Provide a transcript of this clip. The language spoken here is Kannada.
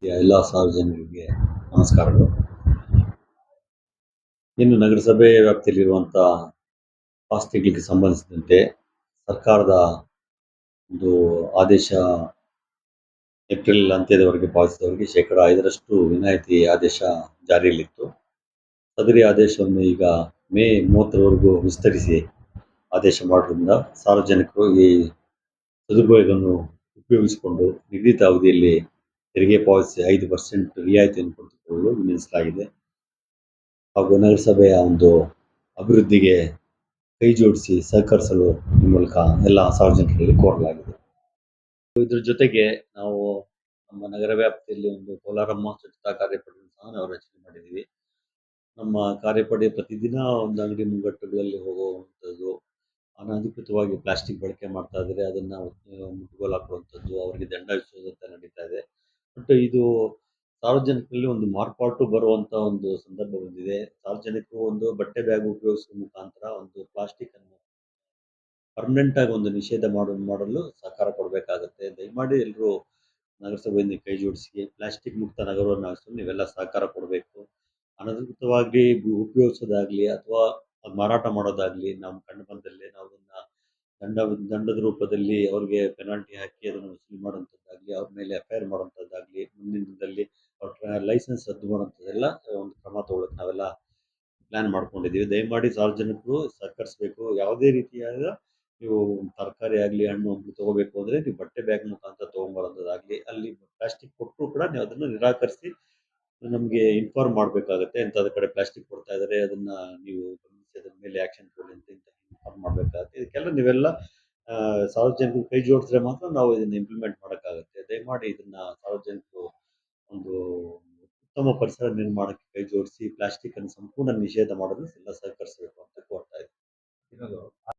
ಎಲ್ಲ ಸಾರ್ವಜನಿಕರಿಗೆ ನಮಸ್ಕಾರಗಳು. ಇನ್ನು ನಗರಸಭೆ ವ್ಯಾಪ್ತಿಯಲ್ಲಿರುವಂಥ ಆಸ್ತಿಗಳಿಗೆ ಸಂಬಂಧಿಸಿದಂತೆ ಸರ್ಕಾರದ ಒಂದು ಆದೇಶ ಏಪ್ರಿಲ್ ಅಂತ್ಯದವರೆಗೆ ಪಾವತಿಸಿದವರಿಗೆ ಶೇಕಡ 5ರಷ್ಟು ವಿನಾಯಿತಿ ಆದೇಶ ಜಾರಿಯಲ್ಲಿತ್ತು. ಸದರಿ ಆದೇಶವನ್ನು ಈಗ ಮೇ 30ರವರೆಗೂ ವಿಸ್ತರಿಸಿ ಆದೇಶ ಮಾಡೋದ್ರಿಂದ ಸಾರ್ವಜನಿಕರು ಈ ಸದುಪಯೋಗವನ್ನು ಉಪಯೋಗಿಸಿಕೊಂಡು ನಿಗದಿತ ಅವಧಿಯಲ್ಲಿ ತೆರಿಗೆ ಪಾವತಿಸಿ 5% ರಿಯಾಯಿತಿಯನ್ನು ಪಡೆದುಕೊಳ್ಳಲು ವಿಧಿಸಲಾಗಿದೆ. ಹಾಗೂ ನಗರಸಭೆಯ ಒಂದು ಅಭಿವೃದ್ಧಿಗೆ ಕೈ ಜೋಡಿಸಿ ಸಹಕರಿಸಲು ಈ ಮೂಲಕ ಎಲ್ಲ ಸಾರ್ವಜನಿಕರಲ್ಲಿ ಕೋರಲಾಗಿದೆ. ಇದ್ರ ಜೊತೆಗೆ ನಾವು ನಮ್ಮ ನಗರ ವ್ಯಾಪ್ತಿಯಲ್ಲಿ ಒಂದು ಕೋಲಾರಮ್ಮ ಸ್ವಚ್ಛತಾ ಕಾರ್ಯಪಡೆಯನ್ನು ಸಹ ನಾವು ರಚನೆ ಮಾಡಿದ್ದೀವಿ. ನಮ್ಮ ಕಾರ್ಯಪಡೆ ಪ್ರತಿದಿನ ಒಂದು ಅಂಗಡಿ ಮುಂಗಟ್ಟುಗಳಲ್ಲಿ ಹೋಗುವಂಥದ್ದು, ಅನಧಿಕೃತವಾಗಿ ಪ್ಲಾಸ್ಟಿಕ್ ಬಳಕೆ ಮಾಡ್ತಾ ಇದ್ದಾರೆ ಅದನ್ನು ಮುಟ್ಟುಗೋಲು ಹಾಕುವಂಥದ್ದು, ಅವರಿಗೆ ದಂಡ ವಿಧಿಸುವಂತ ನಡೀತಾ ಇದೆ. ಬಟ್ ಇದು ಸಾರ್ವಜನಿಕರಲ್ಲಿ ಒಂದು ಮಾರ್ಪಾಟು ಬರುವಂಥ ಒಂದು ಸಂದರ್ಭ ಬಂದಿದೆ. ಸಾರ್ವಜನಿಕರು ಒಂದು ಬಟ್ಟೆ ಬ್ಯಾಗ್ ಉಪಯೋಗಿಸುವ ಮುಖಾಂತರ ಒಂದು ಪ್ಲಾಸ್ಟಿಕ್ ಅನ್ನು ಪರ್ಮನೆಂಟ್ ಆಗಿ ಒಂದು ನಿಷೇಧ ಮಾಡಲು ಸಹಕಾರ ಕೊಡಬೇಕಾಗುತ್ತೆ. ದಯಮಾಡಿ ಎಲ್ಲರೂ ನಗರಸಭೆಯಿಂದ ಕೈ ಜೋಡಿಸಿ ಪ್ಲಾಸ್ಟಿಕ್ ಮುಕ್ತ ನಗರವನ್ನಾಗಿಸಲು ನೀವೆಲ್ಲ ಸಹಕಾರ ಕೊಡಬೇಕು. ಅನಧಿಕೃತವಾಗಿ ಉಪಯೋಗಿಸೋದಾಗ್ಲಿ ಅಥವಾ ಮಾರಾಟ ಮಾಡೋದಾಗ್ಲಿ ನಾವು ಕಂಡು ಬಂದಲ್ಲಿ ನಾವು ದಂಡದ ರೂಪದಲ್ಲಿ ಅವ್ರಿಗೆ ಪೆನಾಲ್ಟಿ ಹಾಕಿ ಅದನ್ನು ವಸೂಲಿ ಮಾಡುವಂಥದ್ದಾಗಲಿ, ಅವ್ರ ಮೇಲೆ ಎಫ್ಐಆರ್ ಮಾಡುವಂಥದ್ದಾಗಲಿ, ಮುಂದಿನ ದಿನದಲ್ಲಿ ಅವ್ರ ಲೈಸೆನ್ಸ್ ರದ್ದು ಮಾಡುವಂಥದ್ದೆಲ್ಲ ಒಂದು ಕ್ರಮ ತಗೊಳ್ಳೋಕೆ ನಾವೆಲ್ಲ ಪ್ಲ್ಯಾನ್ ಮಾಡ್ಕೊಂಡಿದ್ದೀವಿ. ದಯಮಾಡಿ ಸಾರ್ವಜನಿಕರು ಸಹಕರಿಸಬೇಕು. ಯಾವುದೇ ರೀತಿಯಾದ ನೀವು ತರಕಾರಿ ಆಗಲಿ, ಹಣ್ಣು ಹಂಪಲು ತೊಗೋಬೇಕು ಅಂದರೆ ನೀವು ಬಟ್ಟೆ ಬ್ಯಾಗ್ ಮುಖಾಂತರ ತೊಗೊಂಬರೋದಾಗಲಿ, ಅಲ್ಲಿ ಪ್ಲಾಸ್ಟಿಕ್ ಕೊಟ್ಟರು ಕೂಡ ನೀವು ಅದನ್ನು ನಿರಾಕರಿಸಿ ನಮಗೆ ಇನ್ಫಾರ್ಮ್ ಮಾಡಬೇಕಾಗುತ್ತೆ. ಇಂಥದ್ದು ಕಡೆ ಪ್ಲಾಸ್ಟಿಕ್ ಕೊಡ್ತಾ ಇದ್ದಾರೆ, ಅದನ್ನು ನೀವು ಗಮನಿಸಿ ಅದ್ರ ಮೇಲೆ ಆ್ಯಕ್ಷನ್ ತಗೊಳ್ಳಿ ಅಂತ ಇನ್ಫಾರ್ಮ್ ಮಾಡಬೇಕಾಗುತ್ತೆ. ಇದಕ್ಕೆಲ್ಲ ನೀವೆಲ್ಲ ಸಾರ್ವಜನಿಕರು ಕೈ ಜೋಡಿಸಿದ್ರೆ ಮಾತ್ರ ನಾವು ಇದನ್ನು ಇಂಪ್ಲಿಮೆಂಟ್ ಮಾಡೋಕ್ಕಾಗುತ್ತೆ. ದಯಮಾಡಿ ಇದನ್ನು ಸಾರ್ವಜನಿಕರು ಒಂದು ಉತ್ತಮ ಪರಿಸರ ನಿರ್ಮಾಣಕ್ಕೆ ಕೈ ಜೋಡಿಸಿ ಪ್ಲಾಸ್ಟಿಕ್ ಅನ್ನು ಸಂಪೂರ್ಣ ನಿಷೇಧ ಮಾಡಲು ಎಲ್ಲ ಸಹಕರಿಸಬೇಕು ಅಂತ ಕೋರ್ತಾ ಇದ್ದೀನಿ.